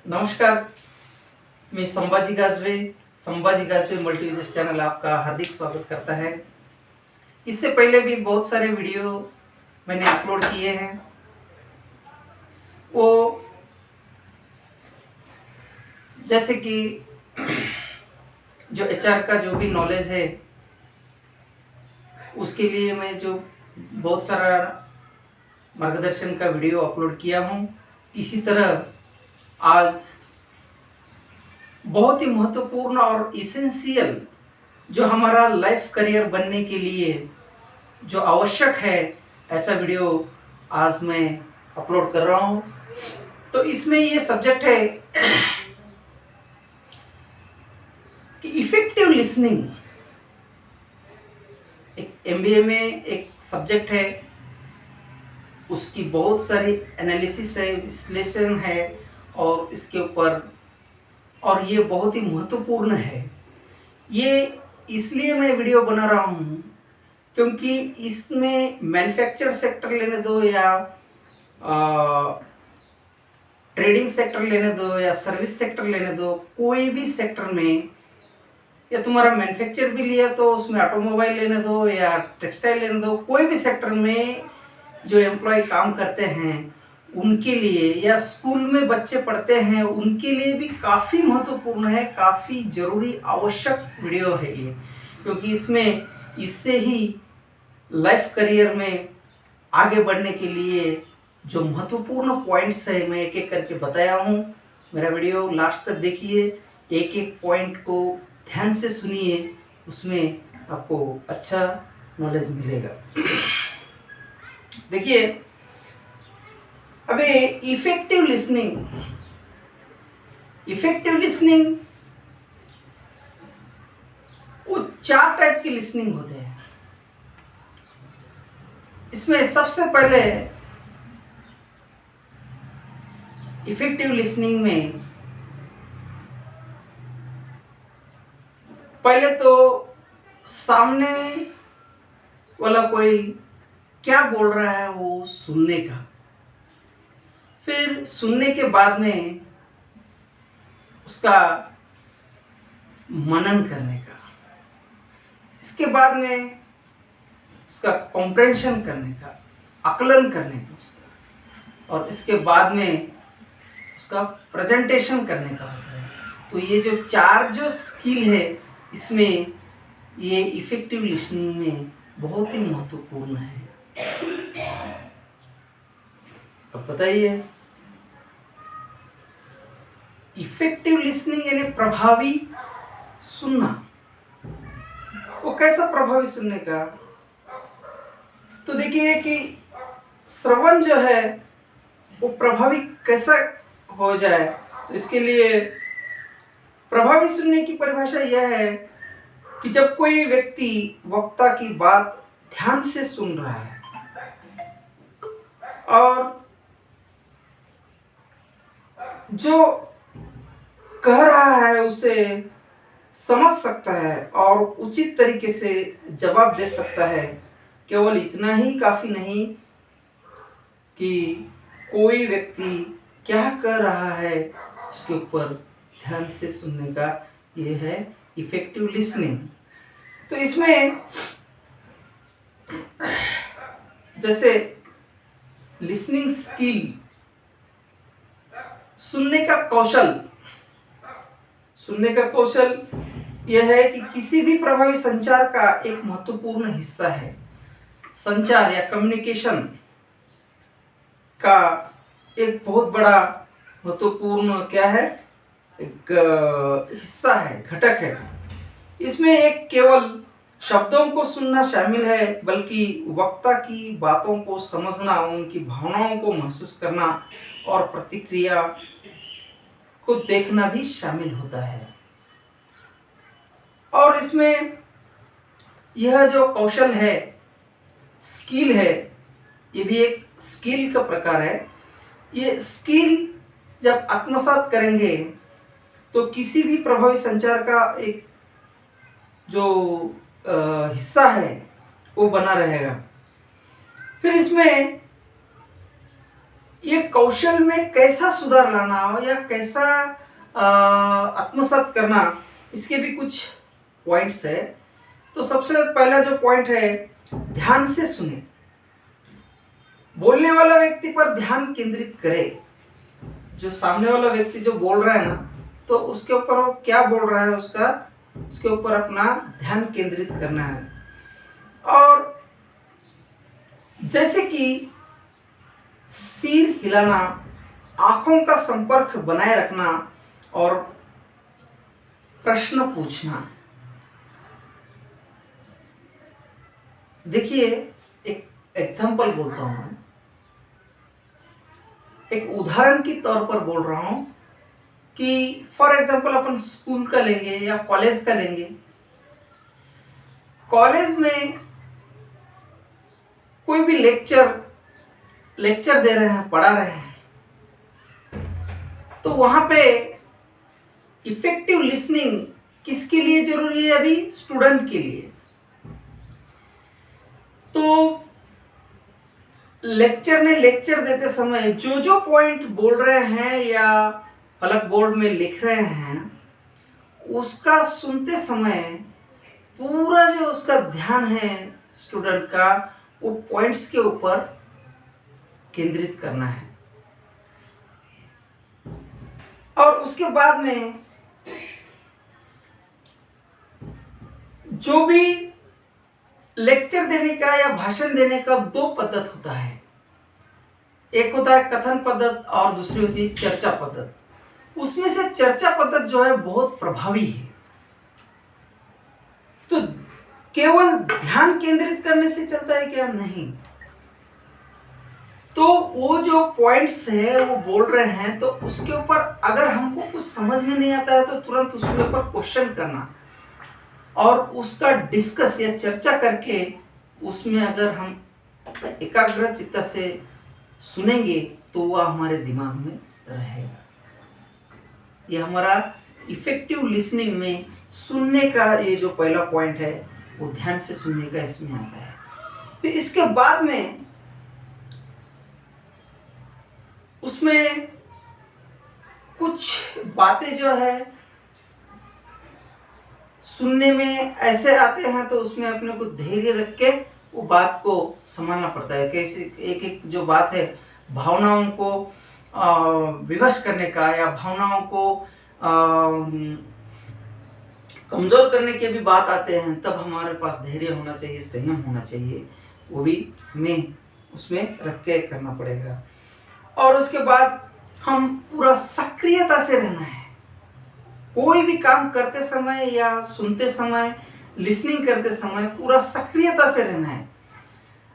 नमस्कार, मैं संभाजी गाजवे मल्टीविजन चैनल आपका हार्दिक स्वागत करता है। इससे पहले भी बहुत सारे वीडियो मैंने अपलोड किए हैं। वो जैसे कि जो एचआर का जो भी नॉलेज है उसके लिए मैं जो बहुत सारा मार्गदर्शन का वीडियो अपलोड किया हूँ। इसी तरह आज बहुत ही महत्वपूर्ण और इसेंशियल जो हमारा लाइफ करियर बनने के लिए जो आवश्यक है, ऐसा वीडियो आज मैं अपलोड कर रहा हूँ। तो इसमें ये सब्जेक्ट है कि इफेक्टिव लिसनिंग। एक एमबीए में एक सब्जेक्ट है, उसकी बहुत सारी एनालिसिस है, विश्लेषण है और इसके ऊपर, और ये बहुत ही महत्वपूर्ण है। ये इसलिए मैं वीडियो बना रहा हूँ क्योंकि इसमें मैन्युफैक्चर सेक्टर लेने दो या ट्रेडिंग सेक्टर लेने दो या सर्विस सेक्टर लेने दो, कोई भी सेक्टर में, या तुम्हारा मैन्युफैक्चर भी लिया तो उसमें ऑटोमोबाइल लेने दो या टेक्सटाइल लेने दो, कोई भी सेक्टर में जो एम्प्लॉय काम करते हैं उनके लिए, या स्कूल में बच्चे पढ़ते हैं उनके लिए भी काफ़ी महत्वपूर्ण है, काफ़ी ज़रूरी आवश्यक वीडियो है ये। क्योंकि इससे ही लाइफ करियर में आगे बढ़ने के लिए जो महत्वपूर्ण पॉइंट्स है मैं एक एक करके बताया हूँ। मेरा वीडियो लास्ट तक देखिए, एक एक पॉइंट को ध्यान से सुनिए, उसमें आपको अच्छा नॉलेज मिलेगा। देखिए, अबे इफेक्टिव लिसनिंग वो 4 टाइप की लिसनिंग होते हैं। इसमें सबसे पहले इफेक्टिव लिसनिंग में पहले तो सामने वाला कोई क्या बोल रहा है वो सुनने का, फिर सुनने के बाद में उसका मनन करने का, इसके बाद में उसका कॉम्प्रेंशन करने का, आकलन करने का उसका, और इसके बाद में उसका प्रेजेंटेशन करने का होता है। तो ये जो 4 जो स्किल है, इसमें ये इफेक्टिव लिसनिंग में बहुत ही महत्वपूर्ण है। अब बताइए, इफेक्टिव लिसनिंग यानी प्रभावी सुनना। वो कैसा प्रभावी सुनने का? तो देखिए कि श्रवण जो है वो प्रभावी कैसा हो जाए, तो इसके लिए प्रभावी सुनने की परिभाषा यह है कि जब कोई व्यक्ति वक्ता की बात ध्यान से सुन रहा है और जो कह रहा है उसे समझ सकता है और उचित तरीके से जवाब दे सकता है। केवल इतना ही काफी नहीं कि कोई व्यक्ति क्या कह रहा है उसके ऊपर ध्यान से सुनने का, ये है इफेक्टिव लिसनिंग। तो इसमें जैसे लिसनिंग स्किल, सुनने का कौशल यह है कि किसी भी प्रभावी संचार का एक महत्वपूर्ण हिस्सा है। संचार या कम्युनिकेशन का एक बहुत बड़ा महत्वपूर्ण क्या है, एक हिस्सा है, घटक है। इसमें एक केवल शब्दों को सुनना शामिल है, बल्कि वक्ता की बातों को समझना, उनकी भावनाओं को महसूस करना और प्रतिक्रिया को देखना भी शामिल होता है। और इसमें यह जो कौशल है, स्किल है, ये भी एक स्किल का प्रकार है। ये स्किल जब आत्मसात करेंगे तो किसी भी प्रभावी संचार का एक जो हिस्सा है वो बना रहेगा। फिर इसमें ये कौशल में कैसा सुधार लाना हो या कैसा आत्मसात करना, इसके भी कुछ पॉइंट्स है। तो सबसे पहला जो पॉइंट है, ध्यान से सुने। बोलने वाला व्यक्ति पर ध्यान केंद्रित करे। जो सामने वाला व्यक्ति जो बोल रहा है ना, तो उसके ऊपर वो क्या बोल रहा है उसके ऊपर अपना ध्यान केंद्रित करना है। और जैसे कि सिर हिलाना, आंखों का संपर्क बनाए रखना और प्रश्न पूछना। देखिए, एक एग्जांपल बोलता हूं मैं, एक उदाहरण के तौर पर बोल रहा हूं कि फॉर एग्जांपल अपन स्कूल का लेंगे या कॉलेज का लेंगे। कॉलेज में कोई भी लेक्चर दे रहे हैं, पढ़ा रहे हैं, तो वहां पे इफेक्टिव लिसनिंग किसके लिए जरूरी है? अभी स्टूडेंट के लिए। तो लेक्चर देते समय जो पॉइंट बोल रहे हैं या ब्लैक बोर्ड में लिख रहे हैं, उसका सुनते समय पूरा जो उसका ध्यान है स्टूडेंट का, वो पॉइंट्स के ऊपर केंद्रित करना है। और उसके बाद में जो भी लेक्चर देने का या भाषण देने का दो पद्धत होता है। एक होता है कथन पद्धत और दूसरी होती है चर्चा पद्धत। उसमें से चर्चा पद्धत जो है बहुत प्रभावी है। तो केवल ध्यान केंद्रित करने से चलता है क्या? नहीं। तो वो जो पॉइंट्स है वो बोल रहे हैं, तो उसके ऊपर अगर हमको कुछ समझ में नहीं आता है तो तुरंत उसके ऊपर क्वेश्चन करना और उसका डिस्कस या चर्चा करके उसमें अगर हम एकाग्र चित्त से सुनेंगे तो वह हमारे दिमाग में रहेगा। ये हमारा इफेक्टिव लिसनिंग में सुनने का ये जो पहला पॉइंट है, वो ध्यान से सुनने का इसमें आता है। फिर इसके बाद में उसमें कुछ बातें जो है सुनने में ऐसे आते हैं, तो उसमें अपने को धैर्य रख के वो बात को संभालना पड़ता है। कैसे एक एक जो बात है, भावनाओं को विवश करने का या भावनाओं को कमजोर करने के भी बात आते हैं, तब हमारे पास धैर्य होना चाहिए, संयम होना चाहिए। वो भी हमें उसमें रख के करना पड़ेगा। और उसके बाद हम पूरा सक्रियता से रहना है। कोई भी काम करते समय या सुनते समय, लिसनिंग करते समय पूरा सक्रियता से रहना है।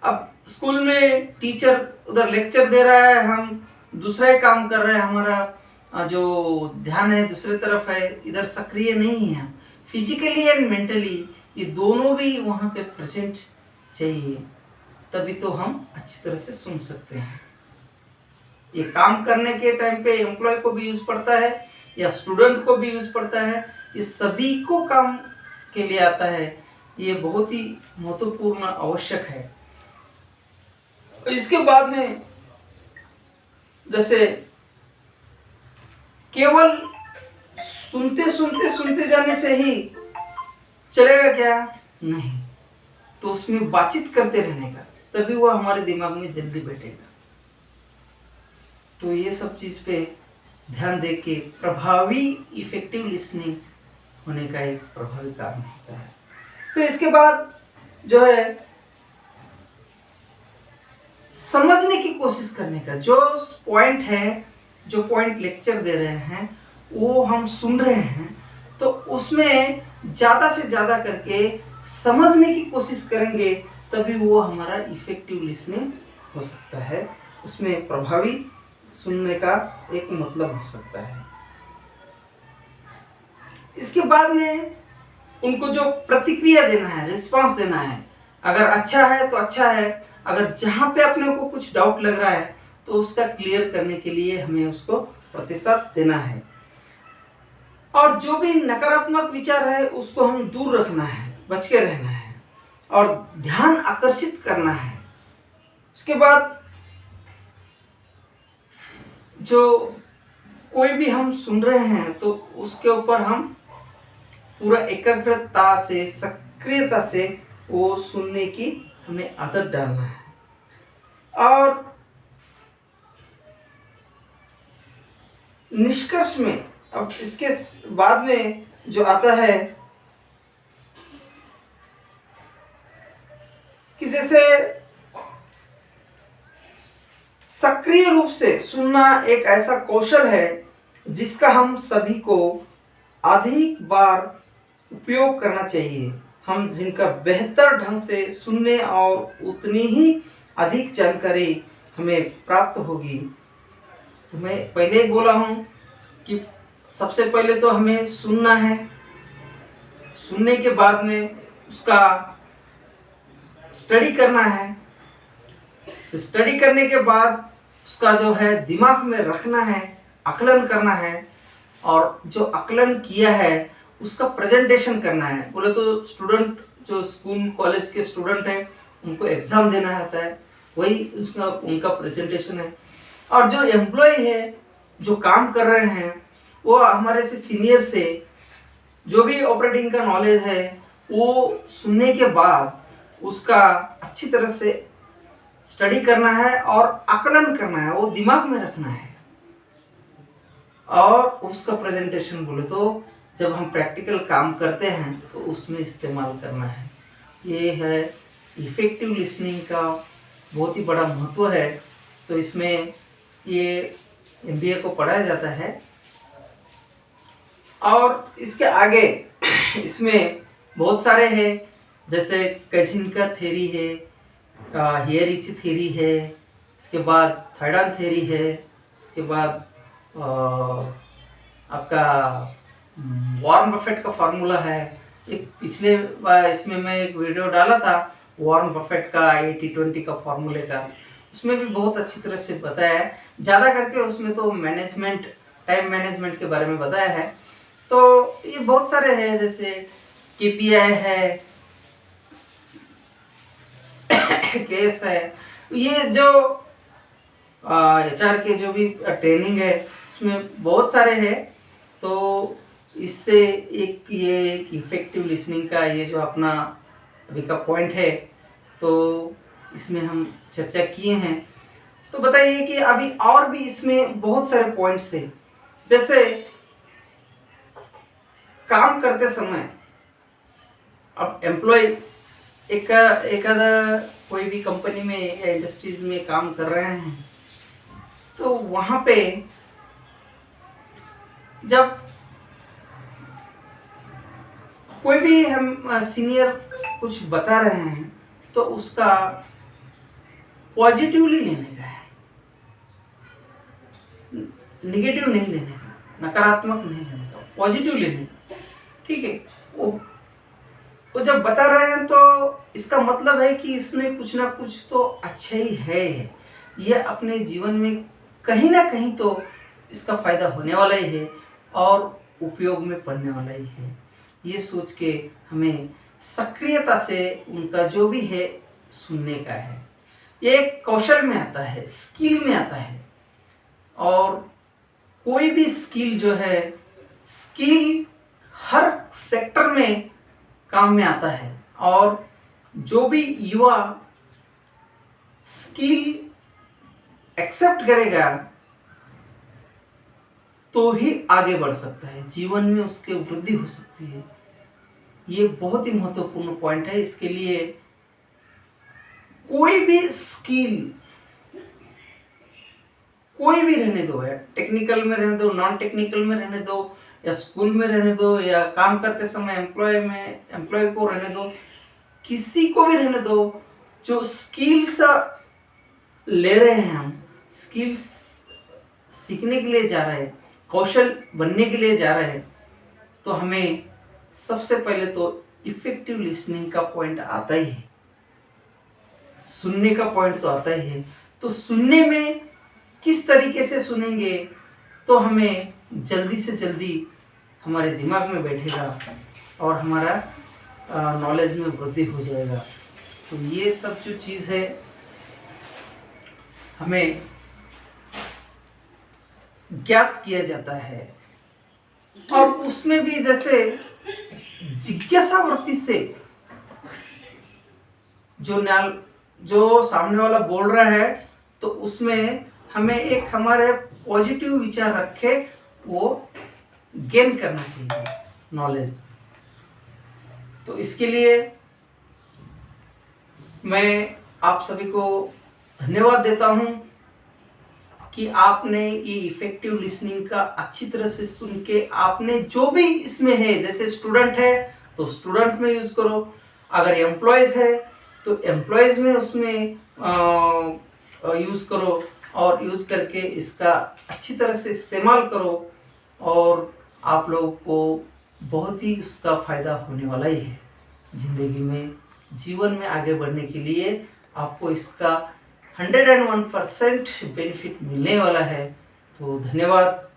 अब स्कूल में टीचर उधर लेक्चर दे रहा है, हम दूसरा ही काम कर रहे हैं, हमारा जो ध्यान है दूसरे तरफ है, इधर सक्रिय नहीं है। फिजिकली एंड मेंटली ये दोनों भी वहाँ पे प्रेजेंट चाहिए, तभी तो हम अच्छी तरह से सुन सकते हैं। ये काम करने के टाइम पे एम्प्लॉय को भी यूज पड़ता है या स्टूडेंट को भी यूज पड़ता है, ये सभी को काम के लिए आता है। ये बहुत ही महत्वपूर्ण आवश्यक है। इसके बाद में जैसे केवल सुनते जाने से ही चलेगा क्या? नहीं, तो उसमें बातचीत करते रहने का, तभी वह हमारे दिमाग में जल्दी बैठेगा। तो ये सब चीज पे ध्यान दे के प्रभावी इफेक्टिव लिसनिंग होने का एक प्रभावी कारण होता है। फिर इसके बाद जो है समझने की कोशिश करने का। जो पॉइंट है, जो पॉइंट लेक्चर दे रहे हैं, वो हम सुन रहे हैं, तो उसमें ज़्यादा से ज़्यादा करके समझने की कोशिश करेंगे, तभी वो हमारा इफेक्टिव लिसनिंग हो सकता है। उसमें प्रभावी सुनने का एक मतलब हो सकता है। इसके बाद में उनको जो प्रतिक्रिया देना है, रिस्पांस देना है। अगर अच्छा है तो अच्छा है, अगर जहाँ पे अपने को कुछ डाउट लग रहा है तो उसका क्लियर करने के लिए हमें उसको प्रतिशत देना है। और जो भी नकारात्मक विचार है उसको हम दूर रखना है, बच के रहना है और ध्यान आकर्षित करना है। उसके बाद जो कोई भी हम सुन रहे हैं तो उसके ऊपर हम पूरा एकाग्रता से, सक्रियता से वो सुनने की हमें आदत डालना है। और निष्कर्ष में अब इसके बाद में जो आता है कि जैसे सक्रिय रूप से सुनना एक ऐसा कौशल है जिसका हम सभी को अधिक बार उपयोग करना चाहिए। हम जिनका बेहतर ढंग से सुनने और उतनी ही अधिक जानकारी हमें प्राप्त होगी। तो मैं पहले ही बोला हूँ कि सबसे पहले तो हमें सुनना है, सुनने के बाद में उसका स्टडी करना है, स्टडी करने के बाद उसका जो है दिमाग में रखना है, आकलन करना है, और जो आकलन किया है उसका प्रेजेंटेशन करना है। बोले तो स्टूडेंट जो स्कूल कॉलेज के स्टूडेंट हैं उनको एग्ज़ाम देना होता है, वही उसका उनका प्रेजेंटेशन है। और जो एम्प्लॉय है, जो काम कर रहे हैं, वो हमारे से सीनियर से जो भी ऑपरेटिंग का नॉलेज है वो सुनने के बाद उसका अच्छी तरह से स्टडी करना है और आकलन करना है, वो दिमाग में रखना है। और उसका प्रेजेंटेशन बोले तो जब हम प्रैक्टिकल काम करते हैं तो उसमें इस्तेमाल करना है। ये है इफ़ेक्टिव लिसनिंग का बहुत ही बड़ा महत्व है। तो इसमें ये एमबीए को पढ़ाया जाता है। और इसके आगे इसमें बहुत सारे हैं, जैसे कजिन का थ्योरी है, हियरिची थ्योरी है, इसके बाद थाइडान थ्योरी है, इसके बाद आपका वॉरेन बफेट का फार्मूला है। एक पिछले इसमें मैं एक वीडियो डाला था वॉरेन बफेट का 80-20 का फार्मूले का, उसमें भी बहुत अच्छी तरह से बताया है। ज़्यादा करके उसमें तो मैनेजमेंट, टाइम मैनेजमेंट के बारे में बताया है। तो ये बहुत सारे हैं, जैसे केपीआई है, केस है। ये जो एचआर के जो भी ट्रेनिंग है उसमें बहुत सारे हैं। तो इससे एक ये इफ़ेक्टिव लिसनिंग का ये जो अपना अभी का पॉइंट है, तो इसमें हम चर्चा किए हैं। तो बताइए कि अभी और भी इसमें बहुत सारे पॉइंट्स हैं। जैसे काम करते समय अब एम्प्लॉय एक आधा कोई भी कंपनी में या इंडस्ट्रीज में काम कर रहे हैं, तो वहाँ पे जब कोई भी हम सीनियर कुछ बता रहे हैं तो उसका पॉजिटिवली लेने का है, नेगेटिव नहीं लेने का, नकारात्मक नहीं लेने का, पॉजिटिव लेने का। ठीक है, वो जब बता रहे हैं तो इसका मतलब है कि इसमें कुछ ना कुछ तो अच्छा ही है। ये अपने जीवन में कहीं ना कहीं तो इसका फायदा होने वाला ही है और उपयोग में पड़ने वाला ही है। ये सोच के हमें सक्रियता से उनका जो भी है सुनने का है। ये एक कौशल में आता है, स्किल में आता है। और कोई भी स्किल जो है, स्किल हर सेक्टर में काम में आता है। और जो भी युवा स्किल एक्सेप्ट करेगा तो ही आगे बढ़ सकता है, जीवन में उसके वृद्धि हो सकती है। ये बहुत ही महत्वपूर्ण पॉइंट है। इसके लिए कोई भी स्किल, कोई भी रहने दो, या टेक्निकल में रहने दो, नॉन टेक्निकल में रहने दो, या स्कूल में रहने दो, या काम करते समय एम्प्लॉय को रहने दो, किसी को भी रहने दो, जो स्किल्स ले रहे हैं, हम स्किल्स सीखने के लिए जा रहे हैं, कौशल बनने के लिए जा रहे हैं, तो हमें सबसे पहले तो इफेक्टिव लिसनिंग का पॉइंट आता ही है, सुनने का पॉइंट तो आता ही है। तो सुनने में किस तरीके से सुनेंगे तो हमें जल्दी से जल्दी हमारे दिमाग में बैठेगा और हमारा नॉलेज में वृद्धि हो जाएगा। तो ये सब जो चीज़ है हमें ज्ञात किया जाता है। और उसमें भी जैसे जिज्ञासा वृत्ति से जो सामने वाला बोल रहा है तो उसमें हमें एक हमारे पॉजिटिव विचार रखे वो गेन करना चाहिए नॉलेज। तो इसके लिए मैं आप सभी को धन्यवाद देता हूं कि आपने ये इफेक्टिव लिसनिंग का अच्छी तरह से सुन के आपने जो भी इसमें है, जैसे स्टूडेंट है तो स्टूडेंट में यूज करो, अगर एम्प्लॉयज है तो एम्प्लॉयज में उसमें यूज करो और यूज करके इसका अच्छी तरह से इस्तेमाल करो और आप लोगों को बहुत ही उसका फायदा होने वाला ही है। जिंदगी में जीवन में आगे बढ़ने के लिए आपको इसका 101% बेनिफिट मिलने वाला है। तो धन्यवाद।